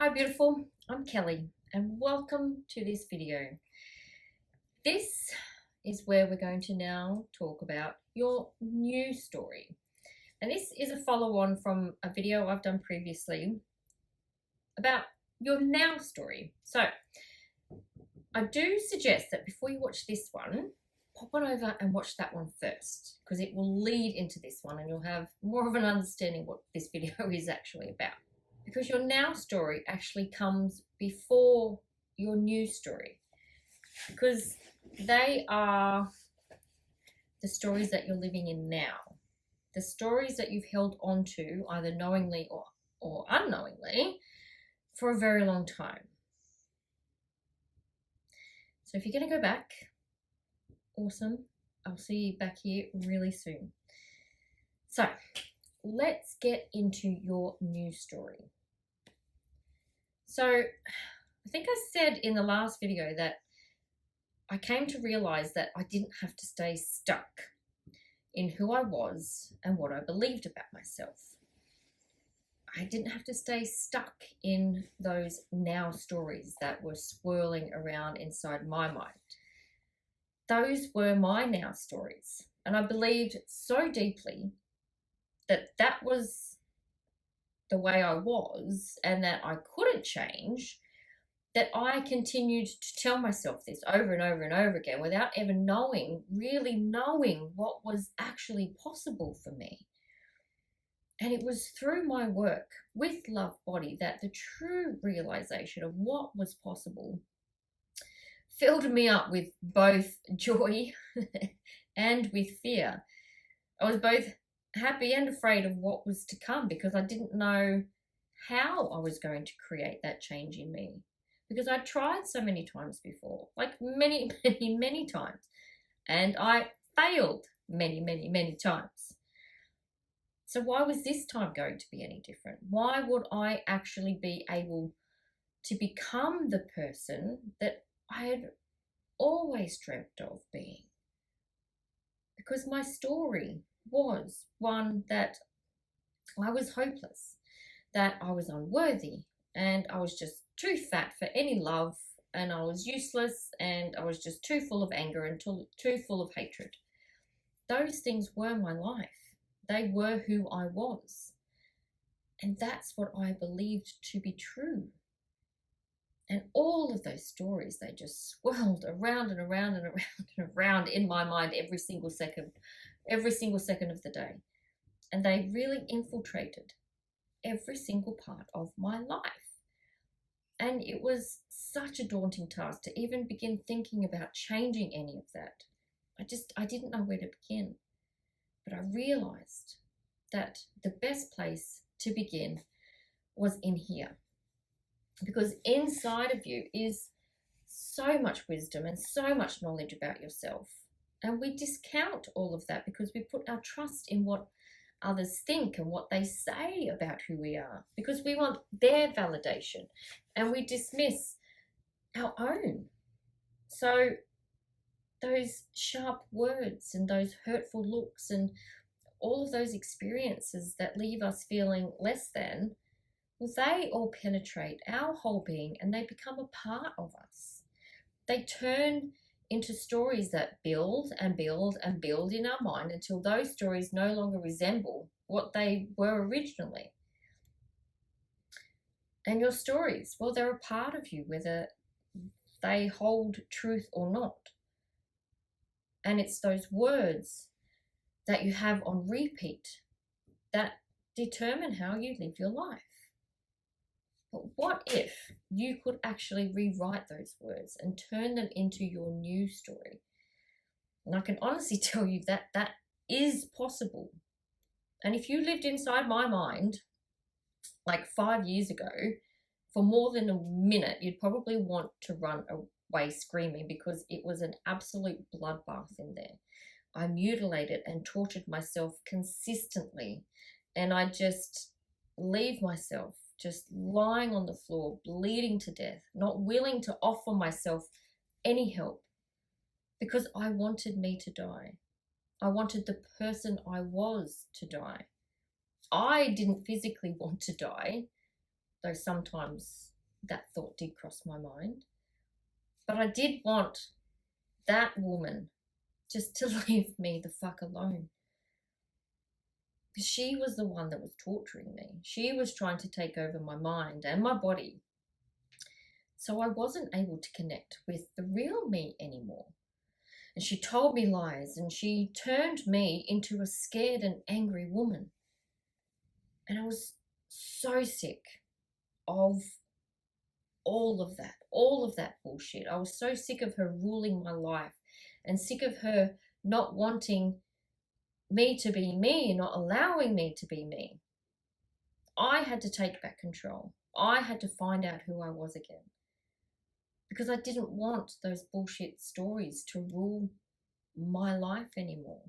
Hi beautiful, I'm Kelly and welcome to this video. This is where we're going to now talk about your new story. And this is a follow-on from a video I've done previously about your now story. So I do suggest that before you watch this one, pop on over and watch that one first, because it will lead into this one and you'll have more of an understanding what this video is actually about. Because your now story actually comes before your new story, because they are the stories that you're living in now, the stories that you've held on to either knowingly or unknowingly for a very long time. So if you're going to go back, awesome. I'll see you back here really soon. So let's get into your new story. So I think I said in the last video that I came to realize that I didn't have to stay stuck in who I was and what I believed about myself. I didn't have to stay stuck in those now stories that were swirling around inside my mind. Those were my now stories. And I believed so deeply that that was the way I was and that I couldn't change, that I continued to tell myself this over and over and over again without ever really knowing what was actually possible for me. And it was through my work with Love Body that the true realization of what was possible filled me up with both joy and with fear. I was both happy and afraid of what was to come, because I didn't know how I was going to create that change in me. Because I tried so many times before, like many times, and I failed many times. So why was this time going to be any different? Why would I actually be able to become the person that I had always dreamt of being? Because my story was one that I was hopeless, that I was unworthy, and I was just too fat for any love, and I was useless, and I was just too full of anger and too full of hatred. Those things were my life. They were who I was. And that's what I believed to be true. And all of those stories, they just swirled around and around and around and around in my mind every single second of the day. And they really infiltrated every single part of my life. And it was such a daunting task to even begin thinking about changing any of that. I didn't know where to begin. But I realized that the best place to begin was in here. Because inside of you is so much wisdom and so much knowledge about yourself. And we discount all of that because we put our trust in what others think and what they say about who we are, because we want their validation, and we dismiss our own. So those sharp words and those hurtful looks and all of those experiences that leave us feeling less than, well, they all penetrate our whole being and they become a part of us. They turn into stories that build and build and build in our mind until those stories no longer resemble what they were originally. And your stories, well, they're a part of you, whether they hold truth or not. And it's those words that you have on repeat that determine how you live your life. But what if you could actually rewrite those words and turn them into your new story? And I can honestly tell you that that is possible. And if you lived inside my mind like 5 years ago, for more than a minute, you'd probably want to run away screaming, because it was an absolute bloodbath in there. I mutilated and tortured myself consistently, and I just leave myself just lying on the floor, bleeding to death, not willing to offer myself any help, because I wanted me to die. I wanted the person I was to die. I didn't physically want to die. though sometimes that thought did cross my mind. But I did want that woman just to leave me the fuck alone. Because she was the one that was torturing me. She was trying to take over my mind and my body. So I wasn't able to connect with the real me anymore. And she told me lies, and she turned me into a scared and angry woman. And I was so sick of all of that bullshit. I was so sick of her ruling my life and sick of her not wanting me to be me, not allowing me to be me. I had to take back control. I had to find out who I was again. Because I didn't want those bullshit stories to rule my life anymore.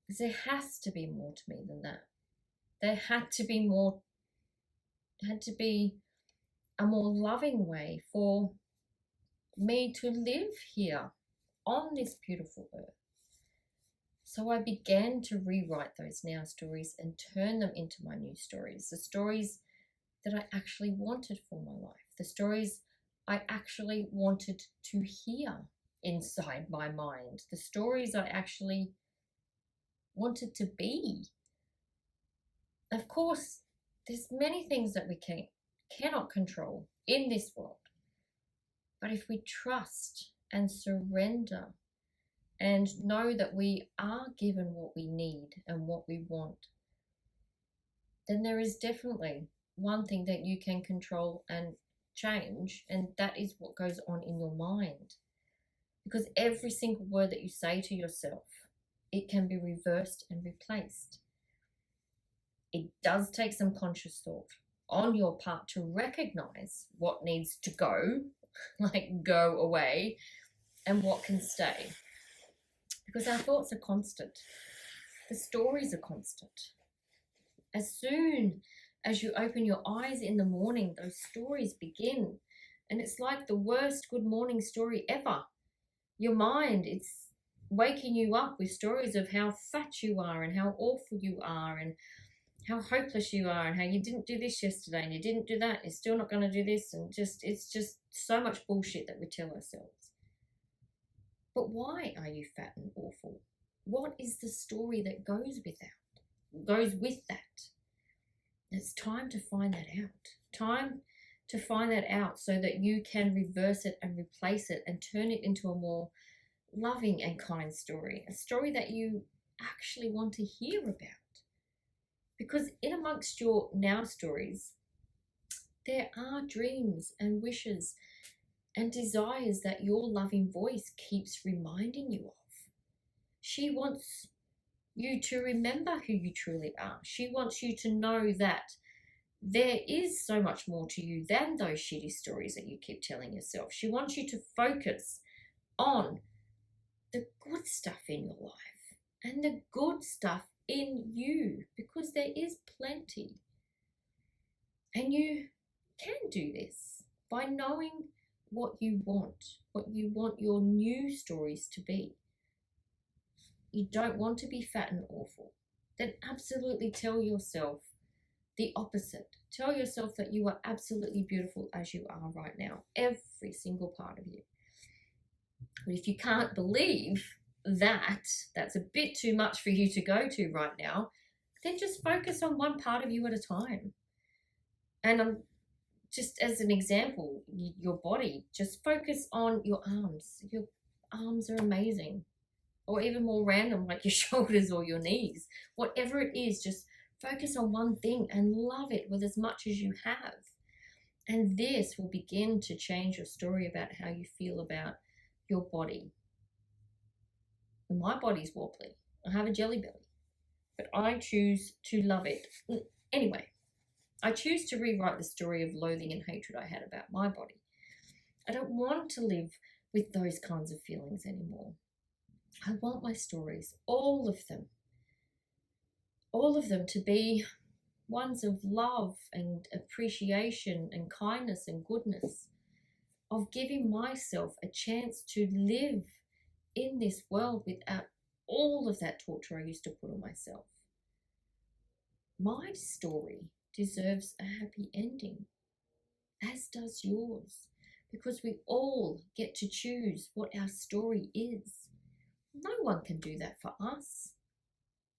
Because there has to be more to me than that. There had to be a more loving way for me to live here on this beautiful earth. So I began to rewrite those now stories and turn them into my new stories, the stories that I actually wanted for my life, the stories I actually wanted to hear inside my mind, the stories I actually wanted to be. Of course, there's many things that we cannot control in this world. But if we trust and surrender and know that we are given what we need and what we want, then there is definitely one thing that you can control and change, and that is what goes on in your mind. Because every single word that you say to yourself, it can be reversed and replaced. It does take some conscious thought on your part to recognize what needs to go, like go away, and what can stay. Because our thoughts are constant. The stories are constant. As soon as you open your eyes in the morning, those stories begin. And it's like the worst good morning story ever. Your mind, it's waking you up with stories of how fat you are and how awful you are and how hopeless you are and how you didn't do this yesterday and you didn't do that, you're still not going to do this, and it's just so much bullshit that we tell ourselves. But why are you fat and awful? What is the story that goes with that? It's time to find that out. Time to find that out so that you can reverse it and replace it and turn it into a more loving and kind story, a story that you actually want to hear about. Because in amongst your now stories, there are dreams and wishes and desires that your loving voice keeps reminding you of. She wants you to remember who you truly are. She wants you to know that there is so much more to you than those shitty stories that you keep telling yourself. She wants you to focus on the good stuff in your life and the good stuff in you, because there is plenty. And you can do this by knowing what you want your new stories to be. You don't want to be fat and awful, then absolutely tell yourself the opposite. Tell yourself that you are absolutely beautiful as you are right now, every single part of you. But if you can't believe that, that's a bit too much for you to go to right now, then just focus on one part of you at a time. And just as an example, your body, just focus on your arms. Your arms are amazing. Or even more random, like your shoulders or your knees. Whatever it is, just focus on one thing and love it with as much as you have. And this will begin to change your story about how you feel about your body. My body's wobbly. I have a jelly belly. But I choose to love it. Anyway, I choose to rewrite the story of loathing and hatred I had about my body. I don't want to live with those kinds of feelings anymore. I want my stories, all of them to be ones of love and appreciation and kindness and goodness, of giving myself a chance to live in this world without all of that torture I used to put on myself. My story deserves a happy ending, as does yours, because we all get to choose what our story is. No one can do that for us.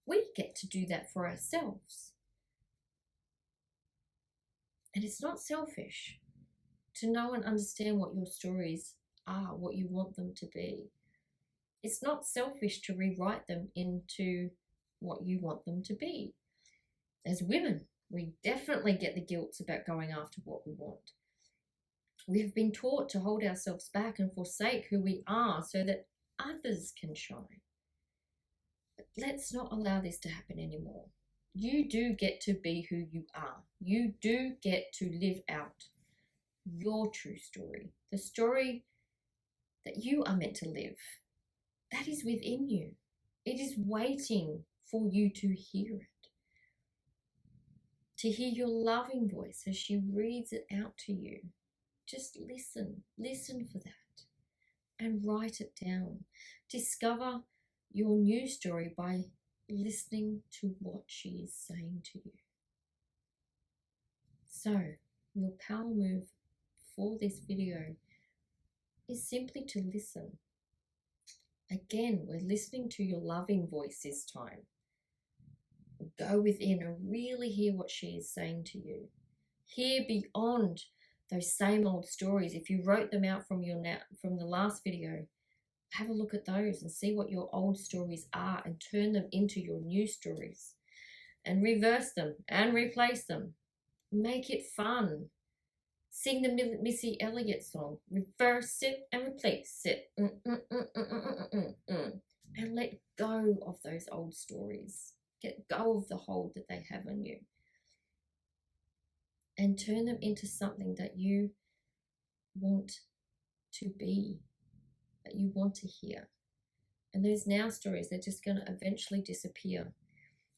We get to do that for ourselves. And it's not selfish to know and understand what your stories are, what you want them to be. It's not selfish to rewrite them into what you want them to be. As women, we definitely get the guilt about going after what we want. We have been taught to hold ourselves back and forsake who we are so that others can shine. But let's not allow this to happen anymore. You do get to be who you are. You do get to live out your true story, the story that you are meant to live. That is within you. It is waiting for you to hear it, to hear your loving voice as she reads it out to you. Just listen for that and write it down. Discover your new story by listening to what she is saying to you. So, your power move for this video is simply to listen. Again, we're listening to your loving voice this time. Go within and really hear what she is saying to you. Hear beyond those same old stories. If you wrote them out from the last video, have a look at those and see what your old stories are and turn them into your new stories and reverse them and replace them. Make it fun. Sing the Missy Elliott song. Reverse it and replace it. And let go of those old stories. Get go of the hold that they have on you. And turn them into something that you want to be, that you want to hear. And those now stories, they're just going to eventually disappear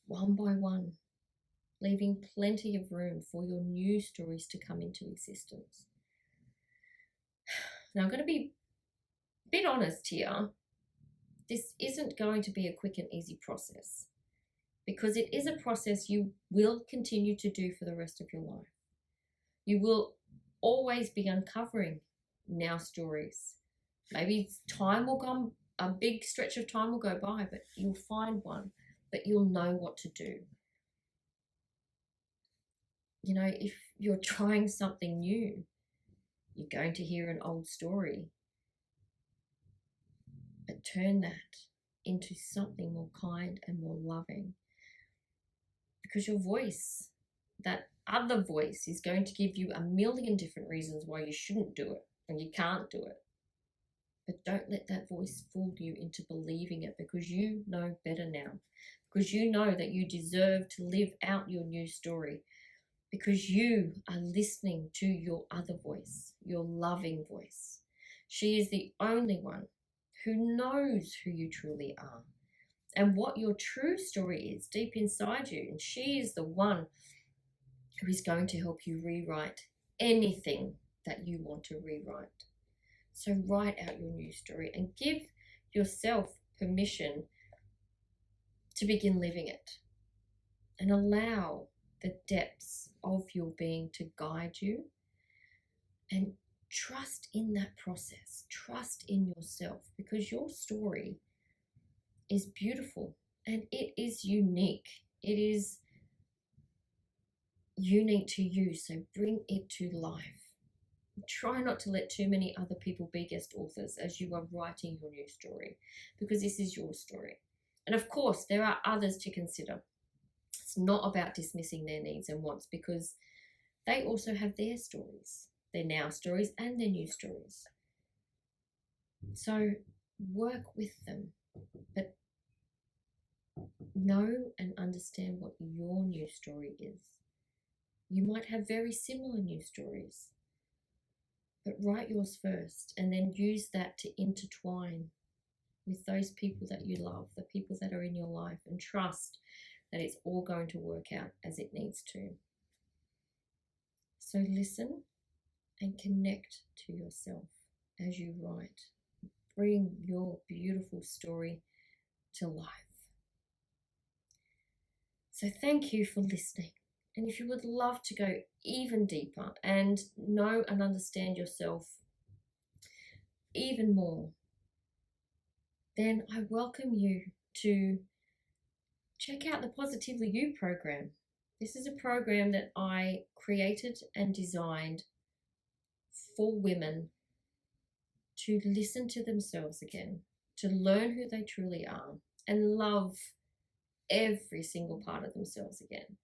one by one, leaving plenty of room for your new stories to come into existence. Now, I'm going to be a bit honest here. This isn't going to be a quick and easy process, because it is a process you will continue to do for the rest of your life. You will always be uncovering now stories. Maybe time will come, a big stretch of time will go by, but you'll find one, but you'll know what to do. You know, if you're trying something new, you're going to hear an old story, but turn that into something more kind and more loving. Because your voice, that other voice, is going to give you a million different reasons why you shouldn't do it and you can't do it. But don't let that voice fool you into believing it, because you know better now. Because you know that you deserve to live out your new story. Because you are listening to your other voice, your loving voice. She is the only one who knows who you truly are and what your true story is deep inside you. And she is the one who is going to help you rewrite anything that you want to rewrite. So write out your new story and give yourself permission to begin living it, and allow the depths of your being to guide you, and trust in that process. Trust in yourself, because your story is beautiful and it is unique. It is unique to you, so bring it to life. Try not to let too many other people be guest authors as you are writing your new story, because this is your story. And of course, there are others to consider. It's not about dismissing their needs and wants, because they also have their stories, their now stories and their new stories. So work with them, but know and understand what your new story is. You might have very similar new stories, but write yours first and then use that to intertwine with those people that you love, the people that are in your life, and trust that it's all going to work out as it needs to. So listen and connect to yourself as you write. Bring your beautiful story to life. So thank you for listening And if you would love to go even deeper and know and understand yourself even more, then I welcome you to check out the Positively You program. This is a program that I created and designed for women to listen to themselves again, to learn who they truly are, and love every single part of themselves again.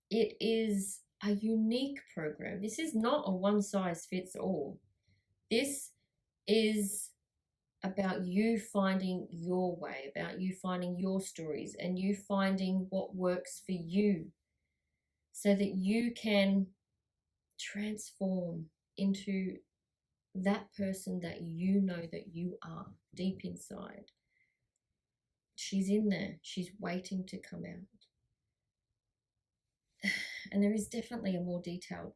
It is a unique program. This is not a one size fits all. This is about you finding your way, about you finding your stories, and you finding what works for you so that you can transform into that person that you know that you are deep inside. She's in there. She's waiting to come out. And there is definitely a more detailed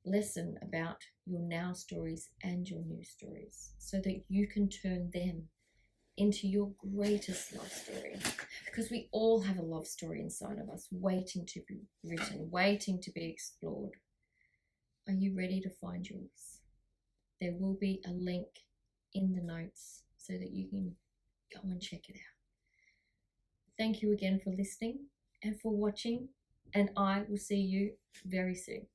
lesson about your now stories and your new stories so that you can turn them into your greatest love story. Because we all have a love story inside of us waiting to be written, waiting to be explored. Are you ready to find yours? There will be a link in the notes so that you can go and check it out. Thank you again for listening and for watching, and I will see you very soon.